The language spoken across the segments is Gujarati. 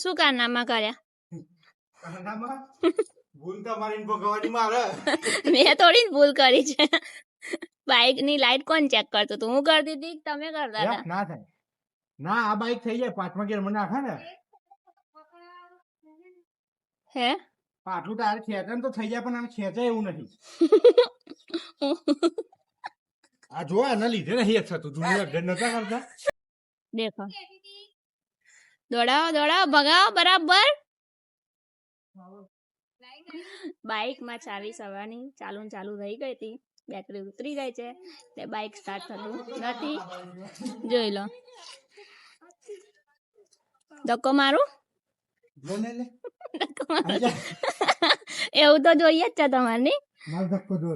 શું કારનામા કર્યા? ભૂલ તમારી ભગવાનની મારે મેં થોડી ભૂલ કરી છે. બાઇક ની લાઈટ કોણ ચેક કરતો તો? હું કરતી હતી તમે કરતા હતા? ના થાય ના, આ બાઈક થઈ જાય 5મા ગિયર માં નાખે ને હે પાટલું તારે ખેંચે તો થઈ જાય, પણ આમ ખેંચાય એવું નથી. આ જો આના લીધે નહીં થતું, જૂની અપડેટ નતા કરતા. દેખો દોડાવો દોડાવો ભગાવો બરાબર. બાઇક માં ચાવી સવારની ચાલુ થઈ ગઈ હતી, બેટરી ઉતરી ગઈ છે એટલે બાઇક સ્ટાર્ટ થતું નથી. જોઈ લો. ધક્કો મારું? લે લે ધક્કો મારું. એવું તો જોઈએ જ છે તમારે નહીં? માર ધક્કો જો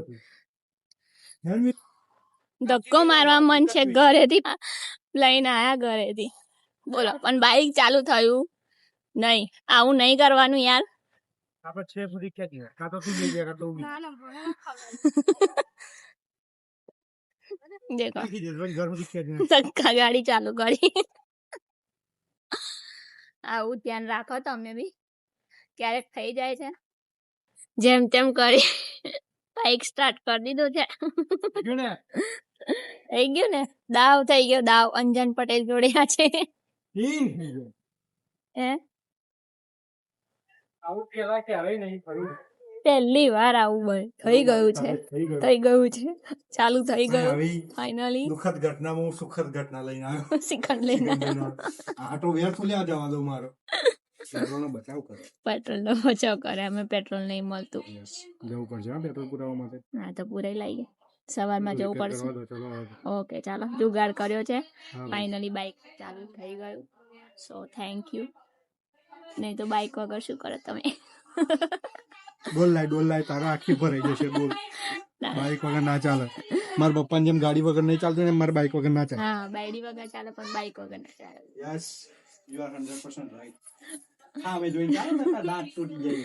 ધક્કો મારવા મન છે ઘરેથી લઈને આયા ઘરેથી. બોલો પણ બાઇક ચાલુ થયું નહીં. આવું નહીં કરવાનું યાર. આપણે છે સુધી ખેંચી કા તો તું લઈ જાય તો દેખો ઘર સુધી ખેંચી ધક્કા ગાડી ચાલુ કરી. આવું ધ્યાન રાખો તમે બી, ક્યારેક થઈ જાય છે. જેમ તેમ કરી બાઇક સ્ટાર્ટ કરી દીધું છે. થઈ ગયું ને, દાવ થઈ ગયો દાવ. અંજન પટેલ જોડે આ છે. આવું કેલા ક્યારેય નહીં કર્યું. પહેલી વાર આવું થઈ ગયું છે. ચાલુ થઈ ગયું ફાઇનલી. દુઃખદ ઘટનામાં હું સુખદ ઘટના લઈને આવ્યો. શિખંડ લઈને આટો વ્યર્થ લ્યા જવા દો મારો. પેટ્રોલ નો બચાવ કરો. પેટ્રોલ નો બચાવ કરે. અમે પેટ્રોલ નહીં મળતું. જવું પડશે હા પેટ્રોલ પુરાવા માટે. હા તો પુરાઈ લઈએ. સવારમાં જવું પડશે. ઓકે ચાલો, જુગાડ કર્યો છે. ફાઇનલી બાઇક ચાલુ થઈ ગયું. So thank you. નહીં તો બાઇક વગર શું કરો તમે? ડોલ લાય તારા આખી ભરાઈ જશે. બોલ બાઇક વગર ના ચાલે. મારા પપ્પાની જેમ ગાડી વગર નહીં ચાલતું ને મારા બાઇક વગર ના ચાલે. હા બાઈડી વગર ચાલે પણ બાઇક વગર ના ચાલે. Yes you are 100% right. હા મેં જોઈને ચાલો ને દાંત તૂટી જાય.